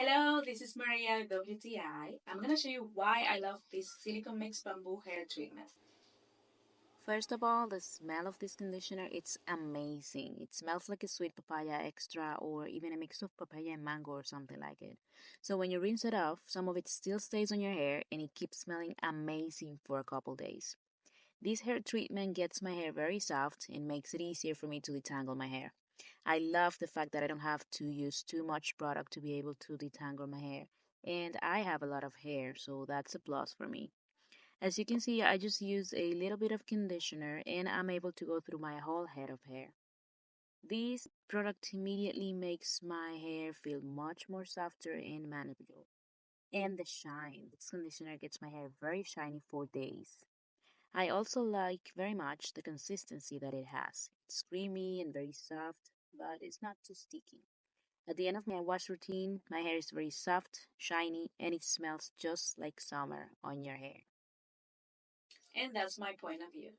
Hello, this is Maria WTI. I'm going to show you why I love this Silicon Mix Bamboo hair treatment. First of all, the smell of this conditioner, it's amazing. It smells like a sweet papaya extra or even a mix of papaya and mango or something like it. So when you rinse it off, some of it still stays on your hair and it keeps smelling amazing for a couple days. This hair treatment gets my hair very soft and makes it easier for me to detangle my hair. I love the fact that I don't have to use too much product to be able to detangle my hair. And I have a lot of hair, so that's a plus for me. As you can see, I just use a little bit of conditioner and I'm able to go through my whole head of hair. This product immediately makes my hair feel much more softer and manageable. And the shine. This conditioner gets my hair very shiny for days. I also like very much the consistency that it has. It's creamy and very soft, but it's not too sticky. At the end of my wash routine, my hair is very soft, shiny, and it smells just like summer on your hair. And that's my point of view.